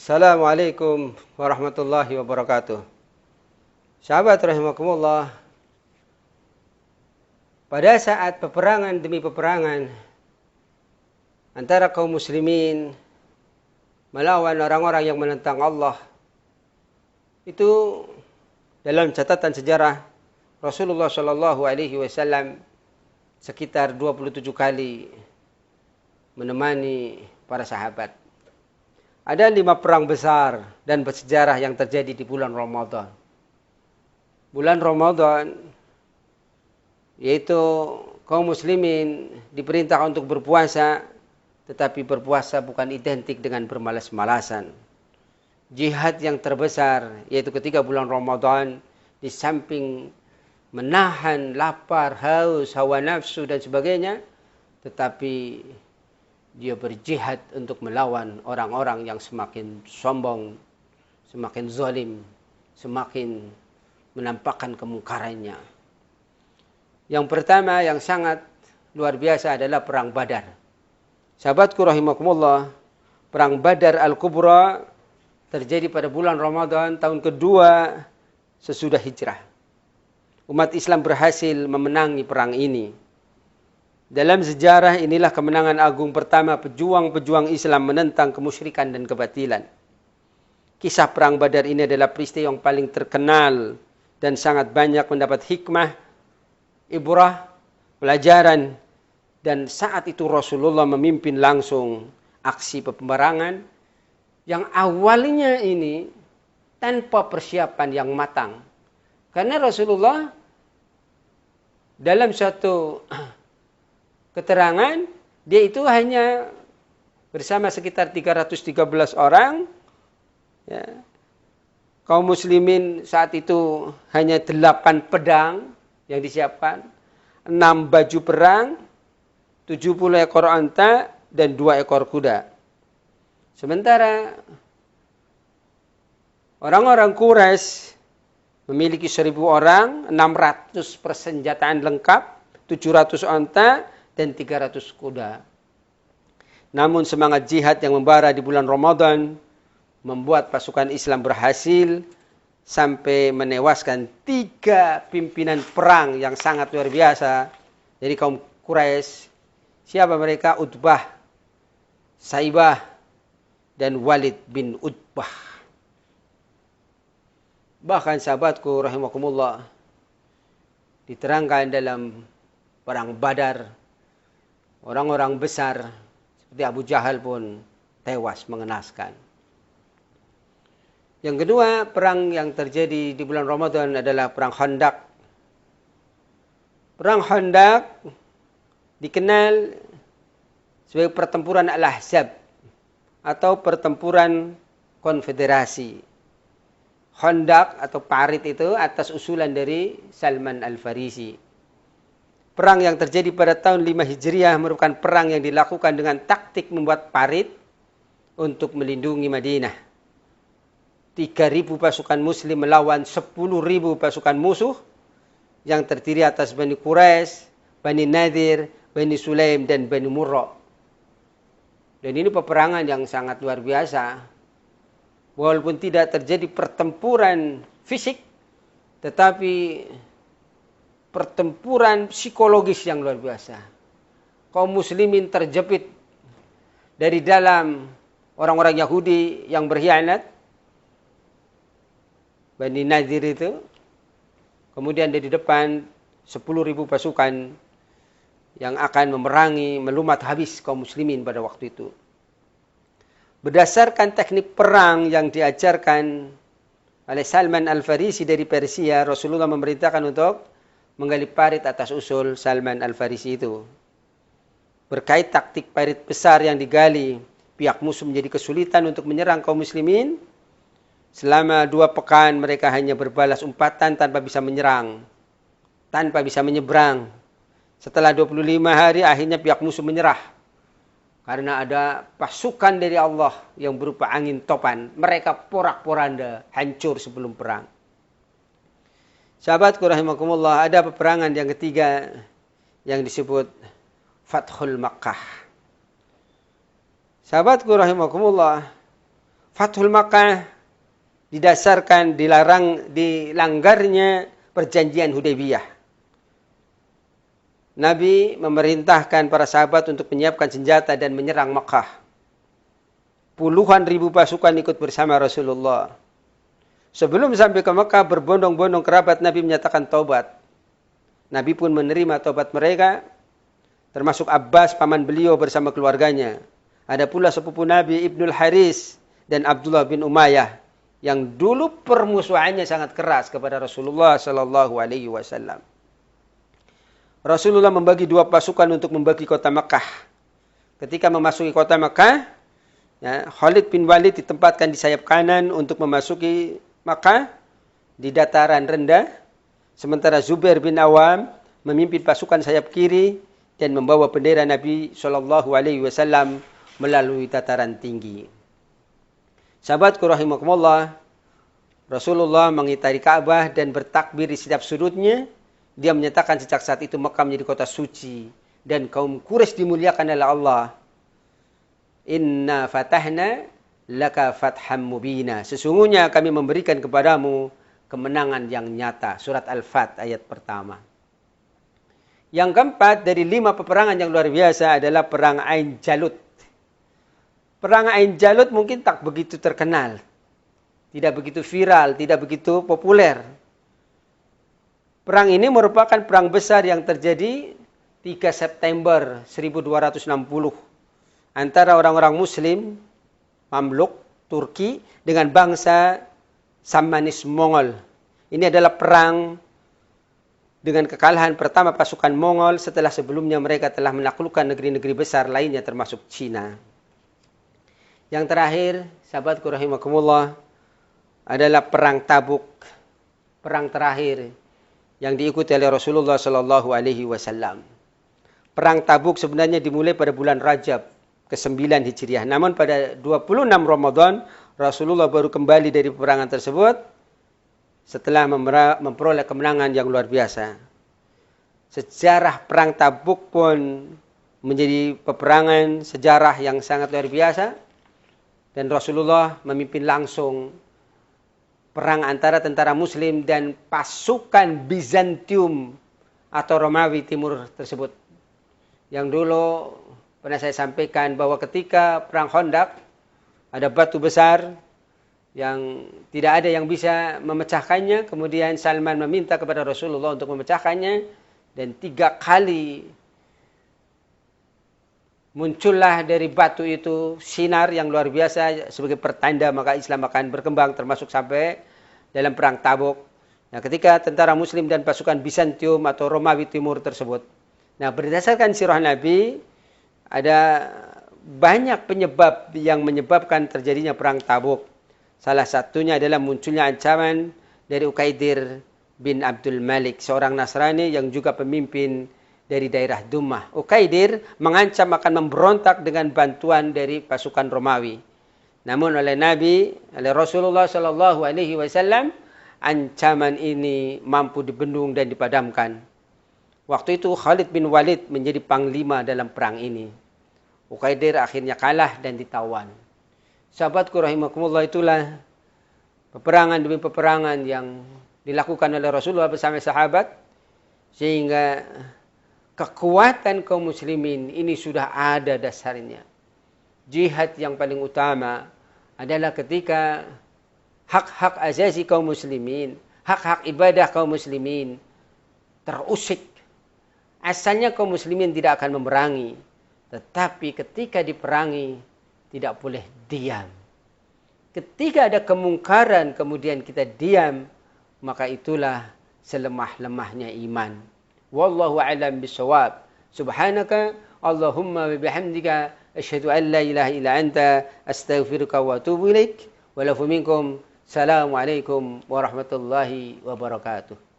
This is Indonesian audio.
Assalamualaikum warahmatullahi wabarakatuh. Sahabat rahimakumullah, pada saat peperangan demi peperangan antara kaum muslimin melawan orang-orang yang menentang Allah, itu dalam catatan sejarah Rasulullah Shallallahu Alaihi Wasallam sekitar 27 kali menemani para sahabat. Ada 5 perang besar dan bersejarah yang terjadi di bulan Ramadan. Bulan Ramadan, yaitu kaum muslimin diperintah untuk berpuasa, tetapi berpuasa bukan identik dengan bermalas-malasan. Jihad yang terbesar, yaitu ketika bulan Ramadan, di samping menahan lapar, haus, hawa nafsu dan sebagainya, tetapi dia berjihad untuk melawan orang-orang yang semakin sombong, semakin zalim, semakin menampakkan kemungkarannya. Yang pertama yang sangat luar biasa adalah perang Badar. Sahabatku rahimakumullah, perang Badar Al-Kubra terjadi pada bulan Ramadan tahun kedua sesudah hijrah. Umat Islam berhasil memenangi perang ini. Dalam sejarah inilah kemenangan agung pertama pejuang-pejuang Islam menentang kemusyrikan dan kebatilan. Kisah perang Badar ini adalah peristiwa yang paling terkenal dan sangat banyak mendapat hikmah, ibrah, pelajaran. Dan saat itu Rasulullah memimpin langsung aksi peperangan yang awalnya ini tanpa persiapan yang matang. Karena Rasulullah dalam suatu keterangan, dia itu hanya bersama sekitar 313 orang. Ya. Kaum muslimin saat itu hanya 8 pedang yang disiapkan, 6 baju perang, 70 ekor unta, dan 2 ekor kuda. Sementara orang-orang Quraisy memiliki 1000 orang, 600 persenjataan lengkap, 700 unta, dan 300 kuda. Namun semangat jihad yang membara di bulan Ramadan membuat pasukan Islam berhasil sampai menewaskan 3 pimpinan perang yang sangat luar biasa dari kaum Quraisy. Siapa mereka? Utbah, Saibah, dan Walid bin Utbah. Bahkan sahabatku rahimakumullah, diterangkan dalam perang Badar, orang-orang besar seperti Abu Jahal pun tewas mengenaskan. Yang kedua, perang yang terjadi di bulan Ramadan adalah perang Khandaq. Perang Khandaq dikenal sebagai pertempuran Al-Ahzab atau pertempuran konfederasi. Khandaq atau parit itu atas usulan dari Salman Al-Farisi. Perang yang terjadi pada tahun 5 Hijriah merupakan perang yang dilakukan dengan taktik membuat parit untuk melindungi Madinah. 3.000 pasukan muslim melawan 10.000 pasukan musuh yang terdiri atas Bani Quraisy, Bani Nadir, Bani Sulaim, dan Bani Murrah. Dan ini peperangan yang sangat luar biasa. Walaupun tidak terjadi pertempuran fisik, tetapi pertempuran psikologis yang luar biasa. Kaum muslimin terjepit dari dalam orang-orang Yahudi yang berkhianat, Bani Nadir itu. Kemudian dari depan 10.000 pasukan yang akan memerangi, melumat habis kaum muslimin pada waktu itu. Berdasarkan teknik perang yang diajarkan oleh Salman Al-Farisi dari Persia, Rasulullah memerintahkan untuk menggali parit atas usul Salman Al-Farisi itu. Berkait taktik parit besar yang digali, pihak musuh menjadi kesulitan untuk menyerang kaum muslimin. Selama 2 pekan mereka hanya berbalas umpatan tanpa bisa menyerang, tanpa bisa menyeberang. Setelah 25 hari akhirnya pihak musuh menyerah. Karena ada pasukan dari Allah yang berupa angin topan. Mereka porak-poranda, hancur sebelum perang. Sahabatku rahimakumullah, ada peperangan yang ketiga yang disebut Fathul Makkah. Sahabatku rahimakumullah, Fathul Makkah didasarkan dilanggarnya perjanjian Hudaybiyah. Nabi memerintahkan para sahabat untuk menyiapkan senjata dan menyerang Makkah. Puluhan ribu pasukan ikut bersama Rasulullah. Sebelum sampai ke Makkah, berbondong-bondong kerabat Nabi menyatakan taubat. Nabi pun menerima taubat mereka, termasuk Abbas, paman beliau bersama keluarganya. Ada pula sepupu Nabi Ibnul Haris dan Abdullah bin Umayyah yang dulu permusuhannya sangat keras kepada Rasulullah Sallallahu Alaihi Wasallam. Rasulullah membagi dua pasukan untuk membagi kota Makkah. Ketika memasuki kota Makkah, ya, Khalid bin Walid ditempatkan di sayap kanan untuk memasuki Makkah di dataran rendah, sementara Zubair bin Awam memimpin pasukan sayap kiri dan membawa bendera Nabi Shallallahu Alaihi Wasallam melalui dataran tinggi. Sahabatku rahimakumullah, Rasulullah mengitari Ka'bah dan bertakbir di setiap sudutnya. Dia menyatakan sejak saat itu Makkah menjadi kota suci dan kaum Quraisy dimuliakan oleh Allah. Inna fatahna laka fatham mubina. Sesungguhnya kami memberikan kepadamu kemenangan yang nyata. Surat Al-Fat ayat pertama. Yang keempat dari 5 peperangan yang luar biasa adalah perang Ain Jalut. Perang Ain Jalut mungkin tak begitu terkenal. Tidak begitu viral, tidak begitu populer. Perang ini merupakan perang besar yang terjadi 3 September 1260 antara orang-orang Muslim, Mamluk, Turki dengan bangsa Sammanis Mongol. Ini adalah perang dengan kekalahan pertama pasukan Mongol setelah sebelumnya mereka telah menaklukkan negeri-negeri besar lainnya termasuk Cina. Yang terakhir, sahabatku rahimakumullah, adalah perang Tabuk, perang terakhir yang diikuti oleh Rasulullah Sallallahu Alaihi Wasallam. Perang Tabuk sebenarnya dimulai pada bulan Rajab ke-9 Hijriah. Namun pada 26 Ramadan Rasulullah baru kembali dari peperangan tersebut setelah memperoleh kemenangan yang luar biasa. Sejarah perang Tabuk pun menjadi peperangan sejarah yang sangat luar biasa dan Rasulullah memimpin langsung perang antara tentara Muslim dan pasukan Bizantium atau Romawi Timur tersebut. Yang dulu pernah saya sampaikan bahwa ketika perang Khandaq ada batu besar yang tidak ada yang bisa memecahkannya. Kemudian Salman meminta kepada Rasulullah untuk memecahkannya dan 3 kali muncullah dari batu itu sinar yang luar biasa sebagai pertanda maka Islam akan berkembang termasuk sampai dalam perang Tabuk. Nah, ketika tentara Muslim dan pasukan Bizantium atau Romawi Timur tersebut. Nah, berdasarkan sirah Nabi ada banyak penyebab yang menyebabkan terjadinya perang Tabuk. Salah satunya adalah munculnya ancaman dari Uqaidir bin Abdul Malik, seorang Nasrani yang juga pemimpin dari daerah Dumah. Uqaidir mengancam akan memberontak dengan bantuan dari pasukan Romawi. Namun oleh Nabi, oleh Rasulullah Sallallahu Alaihi Wasallam, ancaman ini mampu dibendung dan dipadamkan. Waktu itu Khalid bin Walid menjadi panglima dalam perang ini. Uqaidir akhirnya kalah dan ditawan. Sahabatku rahimakumullah, itulah peperangan demi peperangan yang dilakukan oleh Rasulullah bersama sahabat sehingga kekuatan kaum muslimin ini sudah ada dasarnya. Jihad yang paling utama adalah ketika hak-hak asasi kaum muslimin, hak-hak ibadah kaum muslimin terusik. Asalnya kaum muslimin tidak akan memerangi, tetapi ketika diperangi tidak boleh diam. Ketika ada kemungkaran kemudian kita diam, maka itulah selemah-lemahnya iman. Wallahu a'lam bishawab. Subhanaka Allahumma wa bihamdika asyhadu an la ilaha illa anta astaghfiruka wa atubu ilaik. Wa lafu minkum. Assalamualaikum warahmatullahi wabarakatuh.